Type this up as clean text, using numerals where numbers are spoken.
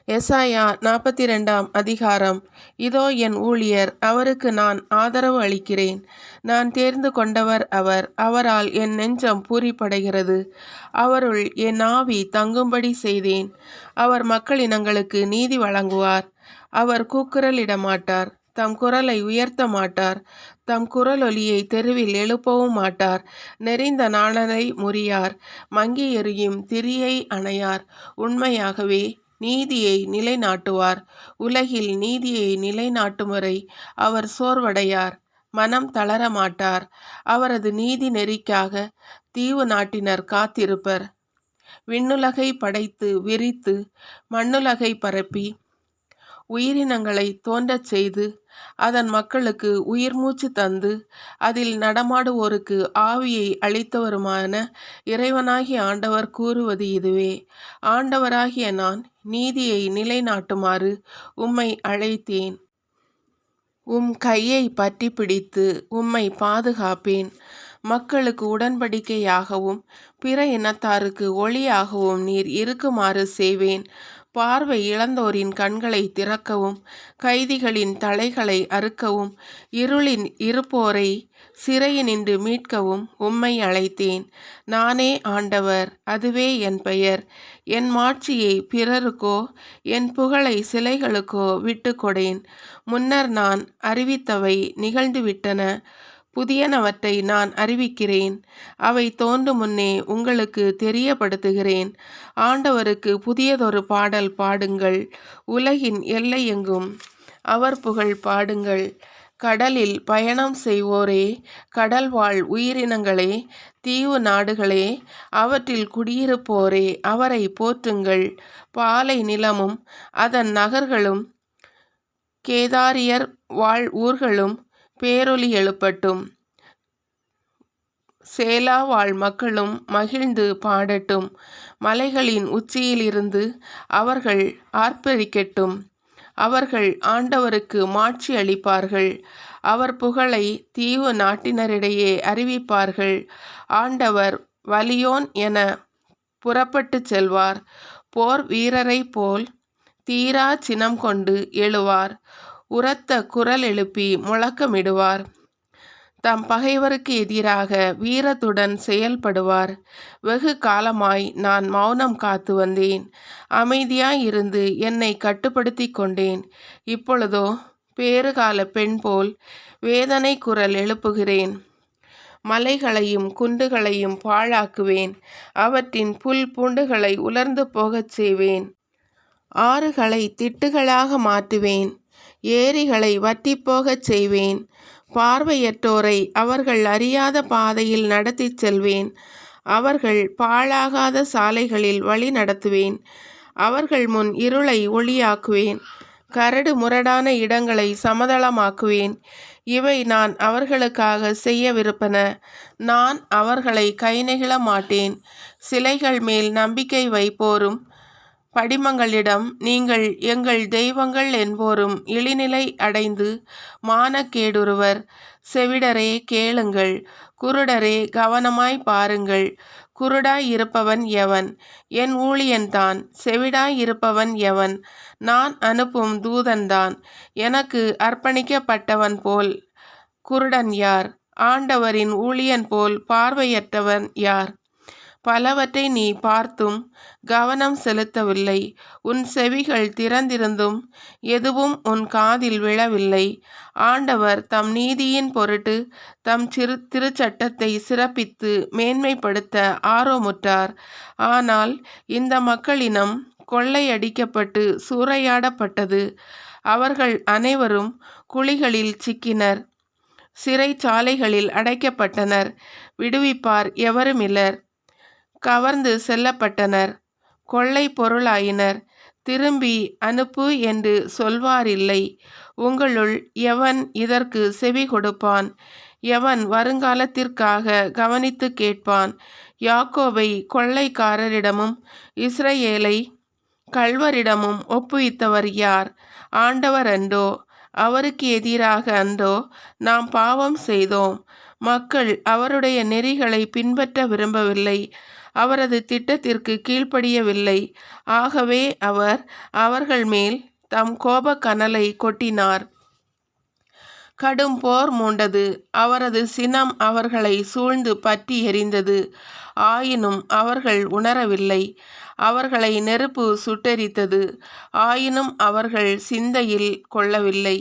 எசாயா 42 அதிகாரம். இதோ என் ஊழியர், அவருக்கு நான் ஆதரவு அளிக்கிறேன். நான் தேர்ந்து கொண்டவர் அவர், அவரால் என் நெஞ்சம் பூரிப்படைகிறது. அவருள் என் ஆவி தங்கும்படி செய்தேன். அவர் மக்களினங்களுக்கு நீதி வழங்குவார். அவர் கூக்குரலிடமாட்டார், தம் குரலை உயர்த்த மாட்டார். தம் குரலொலியை தெருவில் எழுப்பவும் மாட்டார். நெரிந்த நாணலை முறியார், மங்கி எரியும் திரியை அணையார். உண்மையாகவே நீதியை நிலைநாட்டுவார். உலகில் நீதியை நிலைநாட்டும் வரை அவர் சோர்வடையார், மனம் தளரமாட்டார். அவரது நீதி நெறிக்காக தீவு நாட்டினர் காத்திருப்பர். விண்ணுலகை படைத்து விரித்து மண்ணுலகை பரப்பி உயிரினங்களை தோன்றச் செய்து அதன் மக்களுக்கு உயிர் மூச்சு தந்து அதில் நடமாடுவோருக்கு ஆவியை அளித்தவருமான இறைவனாகிய ஆண்டவர் கூறுவது இதுவே: ஆண்டவராகிய நான் நீதியை நிலைநாட்டுமாறு உம்மை அழைத்தேன். உம் கையை பற்றி பிடித்து உம்மை பாதுகாப்பேன். மக்களுக்கு உடன்படிக்கையாகவும் பிற இனத்தாருக்கு ஒளியாகவும் நீர் இருக்குமாறு செய்வேன். பார்வை இழந்தோரின் கண்களை திறக்கவும், கைதிகளின் தலைகளை அறுக்கவும், இருளின் இருப்போரை சிறையினின்று மீட்கவும் உம்மை அழைத்தேன். நானே ஆண்டவர், அதுவே என் பெயர். என் மாட்சியை பிறருக்கோ என் புகழை சிலைகளுக்கோ விட்டு கொடேன். முன்னர் நான் அறிவித்தவை நிகழ்ந்துவிட்டன, புதியனவற்றை நான் அறிவிக்கிறேன். அவை தோன்றும் முன்னே உங்களுக்கு தெரியப்படுத்துகிறேன். ஆண்டவருக்கு புதியதொரு பாடல் பாடுங்கள். உலகின் எல்லையெங்கும் அவர் புகழ் பாடுங்கள். கடலில் பயணம் செய்வோரே, கடல்வாழ் உயிரினங்களே, தீவு நாடுகளே, அவற்றில் குடியிருப்போரே, அவரை போற்றுங்கள். பாலை நிலமும் அதன் நகர்களும் கேதாரியர் வாழ் ஊர்களும் பேரொலி எழுப்பட்டும். சேலா வாழ் மக்களும் மகிழ்ந்து பாடட்டும். மலைகளின் உச்சியிலிருந்து அவர்கள் ஆர்ப்பரிக்கட்டும். அவர்கள் ஆண்டவருக்கு மாட்சி அளிப்பார்கள். அவர் புகழை தீவு நாட்டினரிடையே அறிவிப்பார்கள். ஆண்டவர் வலியோன் என புறப்பட்டு செல்வார். போர் வீரரைப் போல் தீரா சினம் கொண்டு எழுவார். உரத்த குரல் எழுப்பி முழக்கமிடுவார். தம் பகைவருக்கு எதிராக வீரத்துடன் செயல்படுவார். வெகு காலமாய் நான் மௌனம் காத்து வந்தேன். அமைதியாய் இருந்து என்னை கட்டுப்படுத்தி கொண்டேன். இப்பொழுதோ பேறுகால பெண் போல் வேதனை குரல் எழுப்புகிறேன். மலைகளையும் குன்றுகளையும் பாழாக்குவேன். அவற்றின் புல் பூண்டுகளை உலர்ந்து போகச் செய்வேன். ஆறுகளை திட்டுகளாக மாற்றுவேன். ஏரிகளை வற்றிப்போகச் செய்வேன். பார்வையற்றோரை அவர்கள் அறியாத பாதையில் நடத்திச் செல்வேன். அவர்கள் பாழாகாத சாலைகளில் வழி நடத்துவேன். அவர்கள் முன் இருளை ஒளியாக்குவேன். கரடு முரடான இடங்களை சமதளமாக்குவேன். இவை நான் அவர்களுக்காக செய்யவிருப்பன. நான் அவர்களை கைநெகிழ மாட்டேன். சிலைகள் மேல் நம்பிக்கை வைப்போரும் படிமங்களிடம் நீங்கள் எங்கள் தெய்வங்கள் என்போரும் இழிநிலை அடைந்து மானக்கேடுறுவர். செவிடரே கேளுங்கள், குருடரே கவனமாய் பாருங்கள். குருடாய் இருப்பவன் எவன்? என் ஊழியன்தான். செவிடாய் இருப்பவன் எவன்? நான் அனுப்பும் தூதன்தான். எனக்கு அர்ப்பணிக்கப்பட்டவன் போல் குருடன் யார்? ஆண்டவரின் ஊழியன் போல் பார்வையற்றவன் யார்? பலவற்றை நீ பார்த்தும் கவனம் செலுத்தவில்லை. உன் செவிகள் திறந்திருந்தும் எதுவும் உன் காதில் விழவில்லை. ஆண்டவர் தம் நீதியின் பொருட்டு தம் திருச்சட்டத்தை சிறப்பித்து மேன்மைப்படுத்த ஆர்வமுற்றார். ஆனால் இந்த மக்களினம் கொள்ளையடிக்கப்பட்டு சூறையாடப்பட்டது. அவர்கள் அனைவரும் குழிகளில் சிக்கினர், சிறைச்சாலைகளில் அடைக்கப்பட்டனர். விடுவிப்பார் எவருமில்லர். கவர்ந்து செல்லப்பட்டனர், கொள்ளை பொருளாயினர். திரும்பி அனுப்பு என்று சொல்வாரில்லை. உங்களுள் எவன் இதற்கு செவி கொடுப்பான்? எவன் வருங்காலத்திற்காக கவனித்து கேட்பான்? யாக்கோபை கொள்ளைக்காரரிடமும் இஸ்ரவேலை கள்வரிடமும் ஒப்புவித்தவர் யார்? ஆண்டவர் அன்றோ? அவருக்கு எதிராக அன்றோ நாம் பாவம் செய்தோம்? மக்கள் அவருடைய நெறிகளை பின்பற்ற விரும்பவில்லை. அவரது திட்டத்திற்கு கீழ்ப்படியவில்லை. ஆகவே அவர் அவர்கள் மேல் தம் கோபக் கனலை கொட்டினார். கடும் போர் மூண்டது. அவரது சினம் அவர்களை சூழ்ந்து பற்றி எரிந்தது. ஆயினும் அவர்கள் உணரவில்லை. அவர்களை நெருப்பு சுட்டெரித்தது. ஆயினும் அவர்கள் சிந்தையில் கொள்ளவில்லை.